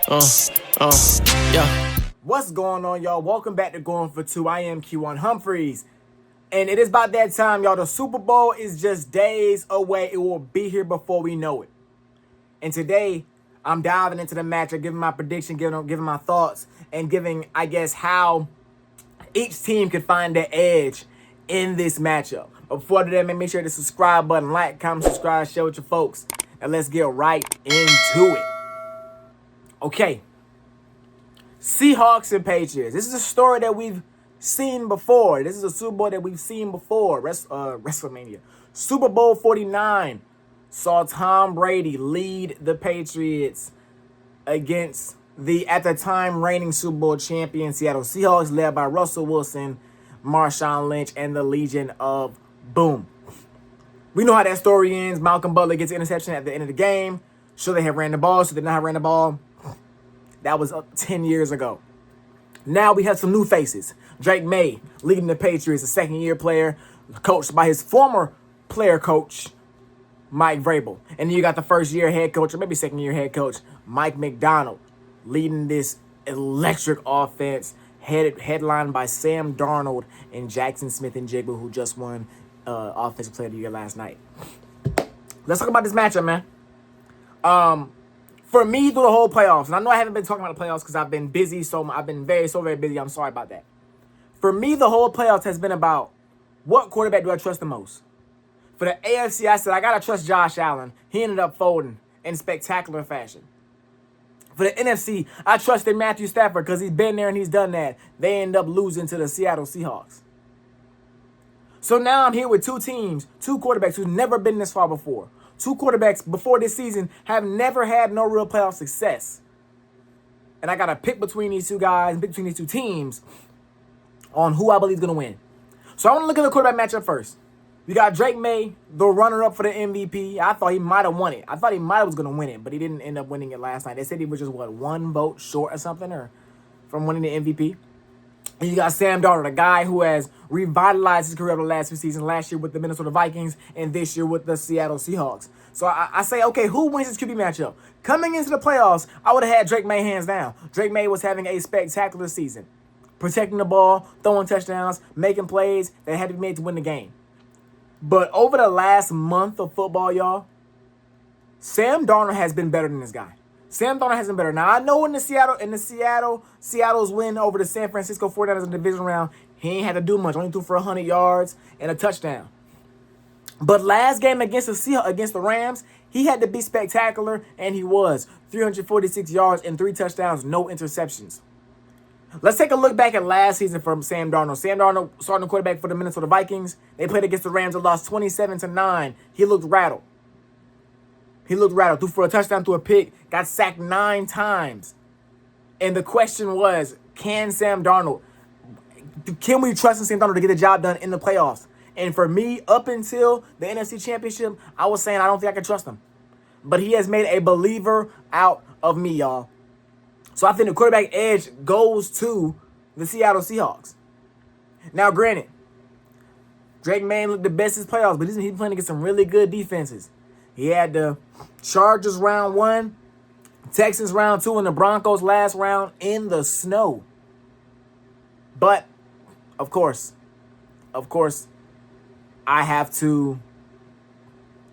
Yeah. What's going on, y'all? Welcome back to Going for Two. I am Q1 Humphreys. And it is about that time, y'all. The Super Bowl is just days away. It will be here before we know it. And today, I'm diving into the matchup, giving my prediction, giving my thoughts, and giving, I guess, how each team could find their edge in this matchup. But before I do that, make sure to subscribe button, like, comment, subscribe, share with your folks. And let's get right into it. Okay. Seahawks and Patriots. This is a story that we've seen before. This is a Super Bowl that we've seen before. WrestleMania. Super Bowl 49 saw Tom Brady lead the Patriots against the, at the time, reigning Super Bowl champion Seattle Seahawks, led by Russell Wilson, Marshawn Lynch, and the Legion of Boom. We know how that story ends. Malcolm Butler gets an interception at the end of the game. Sure, they have ran the ball, so they did not have ran the ball. That was 10 years ago. Now we have some new faces. Drake May leading the Patriots, a second-year player, coached by his former player coach, Mike Vrabel. And then you got the first-year head coach, or maybe second-year head coach, Mike McDonald, leading this electric offense, headlined by Sam Darnold and Jackson Smith-Njigba, who just won Offensive Player of the Year last night. Let's talk about this matchup, man. For me, through the whole playoffs, and I know I haven't been talking about the playoffs because I've been busy, I've been very busy. I'm sorry about that. For me, the whole playoffs has been about what quarterback do I trust the most. For the AFC, I said I gotta trust Josh Allen. He ended up folding in spectacular fashion. For the NFC, I trusted Matthew Stafford because he's been there and he's done that. They end up losing to the Seattle Seahawks. So now I'm here with two teams, two quarterbacks who've never been this far before. Two quarterbacks before this season have never had no real playoff success. And I got to pick between these two guys, pick between these two teams on who I believe is going to win. So I want to look at the quarterback matchup first. We got Drake May, the runner-up for the MVP. I thought he might have won it. I thought he might have was going to win it, but he didn't end up winning it last night. They said he was just, one vote short or something or from winning the MVP. And you got Sam Darnold, a guy who has revitalized his career over the last few seasons, last year with the Minnesota Vikings and this year with the Seattle Seahawks. So I say, okay, who wins this QB matchup? Coming into the playoffs, I would have had Drake May hands down. Drake May was having a spectacular season. Protecting the ball, throwing touchdowns, making plays that had to be made to win the game. But over the last month of football, y'all, Sam Darnold has been better than this guy. Sam Darnold has been better. Now, I know in Seattle's win over the San Francisco 49ers in the division round, he ain't had to do much. Only threw for 100 yards and a touchdown. But last game against the Rams, he had to be spectacular, and he was. 346 yards and 3 touchdowns, no interceptions. Let's take a look back at last season from Sam Darnold. Sam Darnold, starting quarterback for the Minnesota Vikings. They played against the Rams and lost 27-9. He looked rattled. Threw for a touchdown, threw a pick, got sacked 9 times. And the question was, can we trust in Sam Darnold to get the job done in the playoffs? And for me, up until the NFC Championship, I was saying I don't think I can trust him. But he has made a believer out of me, y'all. So I think the quarterback edge goes to the Seattle Seahawks. Now, granted, Drake May looked the best in his playoffs, but he's playing against some really good defenses. He had the Chargers round 1, Texans round 2, and the Broncos last round in the snow. But, of course, I have to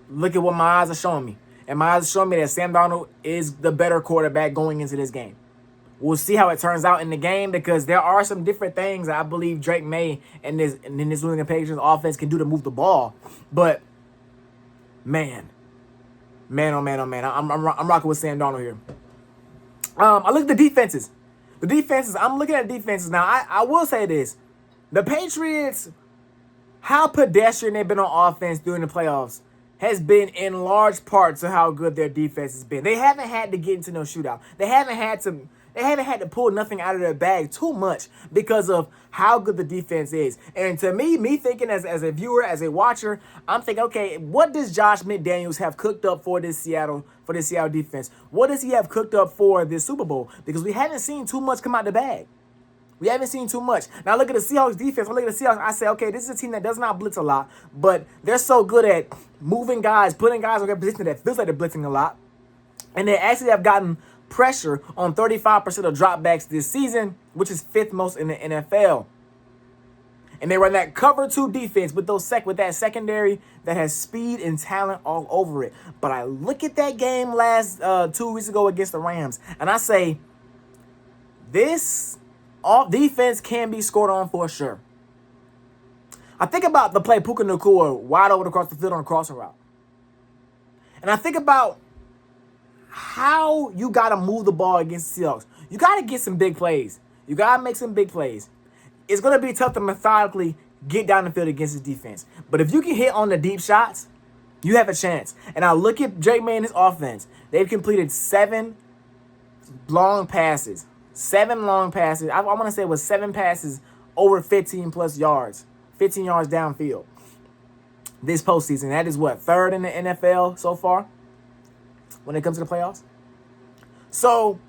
look at what my eyes are showing me. And my eyes are showing me that Sam Darnold is the better quarterback going into this game. We'll see how it turns out in the game because there are some different things I believe Drake May and this New England Patriots offense can do to move the ball. But, man, I'm rocking with Sam Darnold here. I look at the defenses. I'm looking at defenses now. I will say this. The Patriots, how pedestrian they've been on offense during the playoffs has been in large part to how good their defense has been. They haven't had to get into no shootout. They haven't had to pull nothing out of their bag too much because of how good the defense is. And to me thinking as a viewer, as a watcher, I'm thinking, okay, what does Josh McDaniels have cooked up for this Seattle defense? What does he have cooked up for this Super Bowl? Because we haven't seen too much come out the bag. We haven't seen too much. Now look at the Seahawks defense. I look at the Seahawks, I say, okay, this is a team that does not blitz a lot, but they're so good at moving guys, putting guys in their position that feels like they're blitzing a lot. And they actually have gotten pressure on 35% of dropbacks this season, which is 5th most in the NFL. And they run that cover 2 defense with that secondary that has speed and talent all over it. But I look at that game last 2 weeks ago against the Rams, and I say, this defense can be scored on for sure. I think about the play Puka Nacua wide open across the field on a crossing route. And I think about how you got to move the ball against the Seahawks. You got to get some big plays. You got to make some big plays. It's going to be tough to methodically get down the field against his defense. But if you can hit on the deep shots, you have a chance. And I look at Drake May and his offense. They've completed 7 long passes. 7 long passes. I want to say it was 7 passes over 15-plus yards. 15 yards downfield this postseason. That is what, 3rd in the NFL so far when it comes to the playoffs? So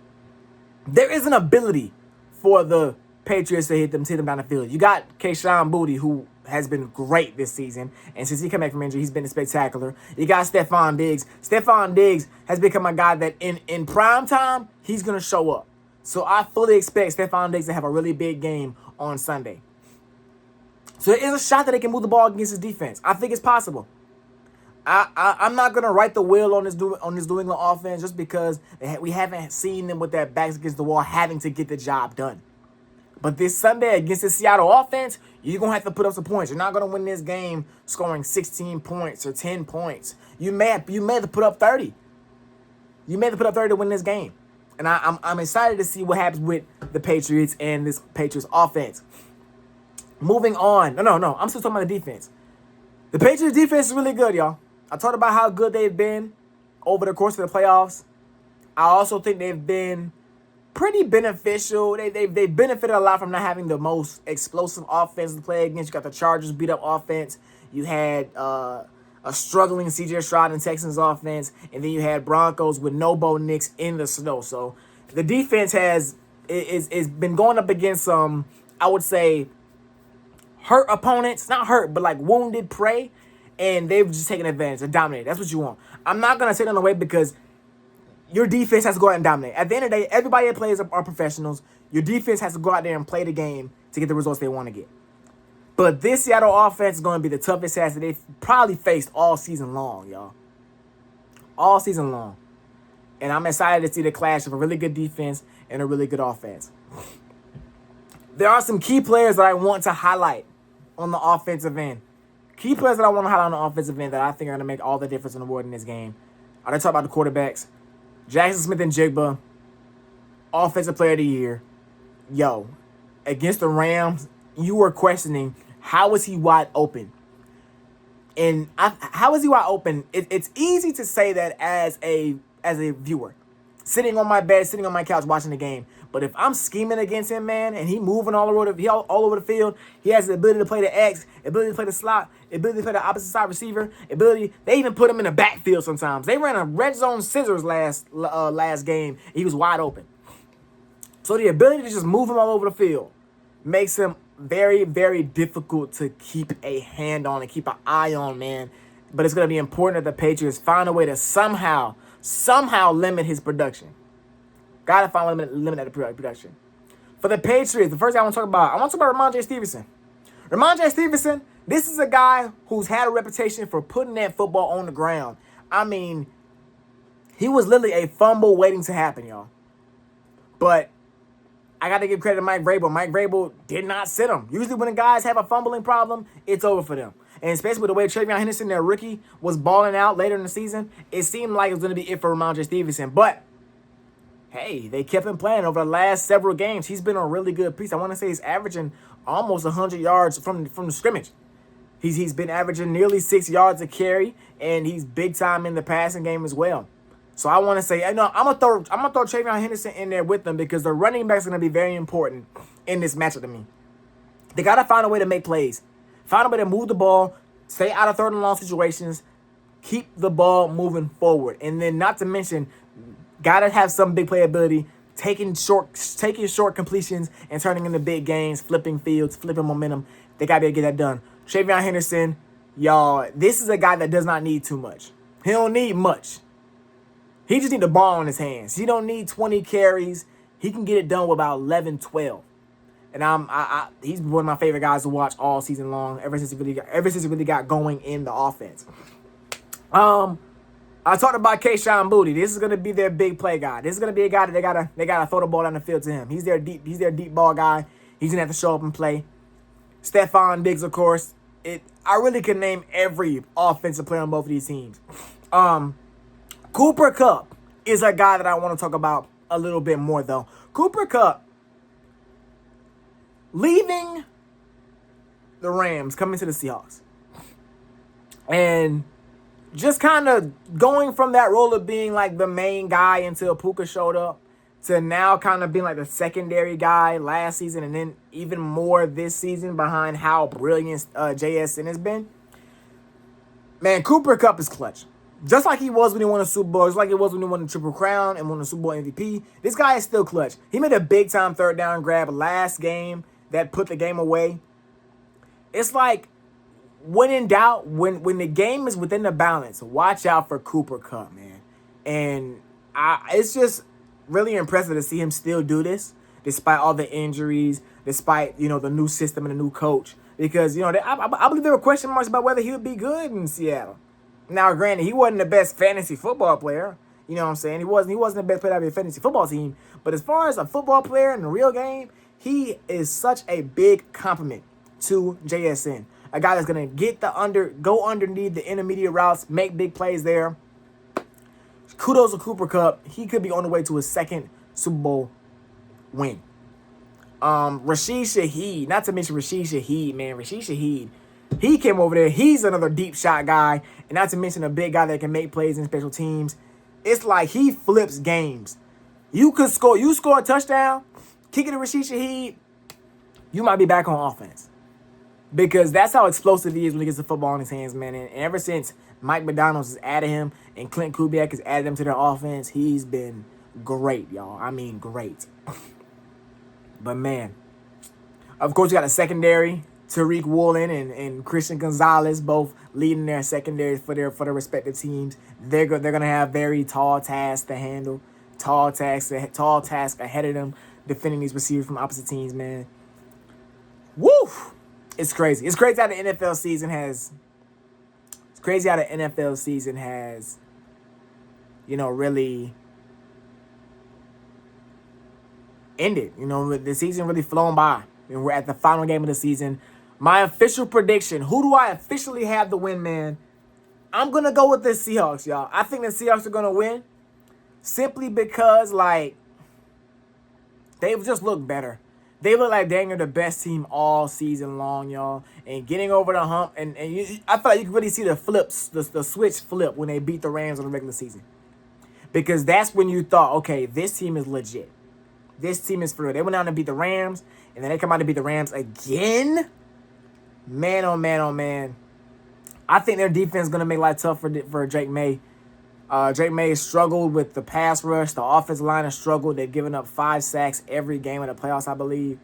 there is an ability for the Patriots to hit them down the field. You got Kayshon Boutte, who has been great this season, and since he came back from injury, he's been spectacular. You got Stephon Diggs. Stephon Diggs has become a guy that in prime time, he's going to show up. So I fully expect Stephon Diggs to have a really big game on Sunday. So there is a shot that they can move the ball against his defense. I think it's possible. I'm not going to write the wheel on this New England offense just because we haven't seen them with their backs against the wall having to get the job done. But this Sunday against the Seattle offense, you're going to have to put up some points. You're not going to win this game scoring 16 points or 10 points. You may have to put up 30. You may have to put up 30 to win this game. And I'm excited to see what happens with the Patriots and this Patriots offense. Moving on. No. I'm still talking about the defense. The Patriots defense is really good, y'all. I talked about how good they've been over the course of the playoffs. I also think they've been pretty beneficial. They benefited a lot from not having the most explosive offense to play against. You got the Chargers beat up offense. You had a struggling C.J. Stroud and Texans offense, and then you had Broncos with no Bo Nix in the snow. So the defense is been going up against some, I would say, hurt opponents, not hurt, but like wounded prey, and they've just taken advantage and dominated. That's what you want. I'm not going to take them away because your defense has to go out and dominate. At the end of the day, everybody that plays are professionals. Your defense has to go out there and play the game to get the results they want to get. But this Seattle offense is going to be the toughest task that they've probably faced all season long, y'all. All season long. And I'm excited to see the clash of a really good defense and a really good offense. There are some key players that I want to highlight on the offensive end. Key players that I want to highlight on the offensive end that I think are going to make all the difference in the world in this game. I already talked about the quarterbacks. Jackson Smith-Njigba, Offensive Player of the Year. Yo, against the Rams, you were questioning, how is he wide open? And how is he wide open? It's easy to say that as a viewer, sitting on my bed, sitting on my couch watching the game. But if I'm scheming against him, man, and he moving all over the field, he has the ability to play the X, ability to play the slot, ability to play the opposite side receiver, ability. They even put him in the backfield sometimes. They ran a red zone scissors last game. He was wide open. So the ability to just move him all over the field makes him very, very difficult to keep a hand on and keep an eye on, man. But it's going to be important that the Patriots find a way to somehow limit his production. Gotta find a way to limit that production. For the Patriots, the first thing I want to talk about Ramondre Stevenson. Ramondre Stevenson, this is a guy who's had a reputation for putting that football on the ground. I mean, he was literally a fumble waiting to happen, y'all. But I got to give credit to Mike Vrabel. Mike Vrabel did not sit him. Usually when the guys have a fumbling problem, it's over for them. And especially with the way Travion Henderson, their rookie, was balling out later in the season, it seemed like it was going to be it for Ramondre Stevenson. But hey, they kept him playing over the last several games. He's been a really good piece. I want to say he's averaging almost 100 yards from the scrimmage. He's been averaging nearly 6 yards a carry, and he's big time in the passing game as well. So I want to say, I'm gonna throw Travion Henderson in there with them because the running back's gonna be very important in this matchup to me. They gotta find a way to make plays, find a way to move the ball, stay out of 3rd and long situations, keep the ball moving forward, and then not to mention, gotta have some big playability, taking short completions and turning into big gains, flipping fields, flipping momentum. They gotta be able to get that done. Travion Henderson, y'all, this is a guy that does not need too much. He don't need much. He just need the ball in his hands. He don't need 20 carries. He can get it done with about 11, 12. And he's one of my favorite guys to watch all season long. Ever since he really got going in the offense. I talked about Kayshon Boutte. This is gonna be their big play guy. This is gonna be a guy that they gotta throw the ball down the field to him. He's their deep ball guy. He's gonna have to show up and play. Stephon Diggs, of course. I really could name every offensive player on both of these teams. Cooper Kupp is a guy that I want to talk about a little bit more, though. Cooper Kupp leaving the Rams, coming to the Seahawks, and just kind of going from that role of being like the main guy until Puka showed up to now kind of being like the secondary guy last season and then even more this season behind how brilliant JSN has been. Man, Cooper Kupp is clutch. Just like he was when he won a Super Bowl, just like it was when he won the Triple Crown and won the Super Bowl MVP, this guy is still clutch. He made a big-time third down grab last game that put the game away. It's like, when in doubt, when the game is within the balance, watch out for Cooper Kupp, man. And it's just really impressive to see him still do this, despite all the injuries, despite, the new system and the new coach. Because, I believe there were question marks about whether he would be good in Seattle. Now, granted, he wasn't the best fantasy football player. You know what I'm saying? He wasn't the best player out of a fantasy football team. But as far as a football player in the real game, he is such a big compliment to JSN. A guy that's going to go underneath the intermediate routes, make big plays there. Kudos to Cooper Kupp. He could be on the way to his second Super Bowl win. Rashid Shaheed, not to mention Rashid Shaheed, man. Rashid Shaheed, he came over there. He's another deep shot guy. And not to mention a big guy that can make plays in special teams. It's like he flips games. You score a touchdown, kick it to Rashid Shaheed, you might be back on offense. Because that's how explosive he is when he gets the football in his hands, man. And ever since Mike McDonald has added him and Clint Kubiak has added him to their offense, he's been great, y'all. I mean, great. But, man, of course, you got a secondary. Tariq Woolen and Christian Gonzalez both leading their secondaries for their respective teams. They're gonna have very tall tasks to handle, tall tasks ahead of them, defending these receivers from opposite teams. Man, woo! It's crazy. It's crazy how the NFL season has. It's crazy how the NFL season has, really ended. The season really flown by, and we're at the final game of the season. My official prediction, who do I officially have to win, man? I'm going to go with the Seahawks, y'all. I think the Seahawks are going to win simply because, they've just looked better. They look like they're the best team all season long, y'all. And getting over the hump, I feel like you can really see the flips, the switch flip when they beat the Rams in the regular season. Because that's when you thought, okay, this team is legit. This team is for real. They went out and beat the Rams, and then they come out to beat the Rams again. Man, oh, man, oh, man. I think their defense is going to make life tough for Drake May. Drake May has struggled with the pass rush. The offensive line has struggled. They've given up 5 sacks every game of the playoffs, I believe.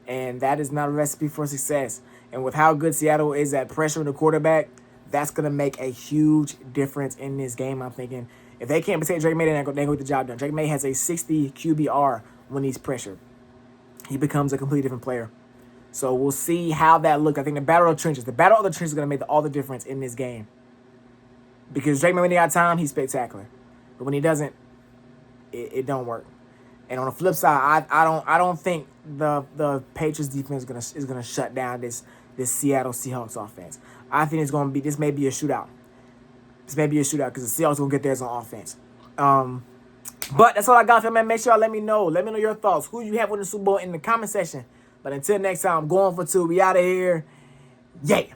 And that is not a recipe for success. And with how good Seattle is at pressuring the quarterback, that's going to make a huge difference in this game, I'm thinking. If they can't protect Drake May, then they're going to get the job done. Drake May has a 60 QBR when he's pressured. He becomes a completely different player. So we'll see how that looks. I think the battle of the trenches is going to make all the difference in this game. Because Drake May, when he got time, he's spectacular. But when he doesn't, it don't work. And on the flip side, I don't think the Patriots defense is gonna shut down this Seattle Seahawks offense. I think this may be a shootout. This may be a shootout because the Seahawks gonna get theirs on offense. But that's all I got for you, man. Make sure y'all let me know. Let me know your thoughts. Who you have winning the Super Bowl in the comment section. But until next time, I'm going for 2. We out of here. Yeah.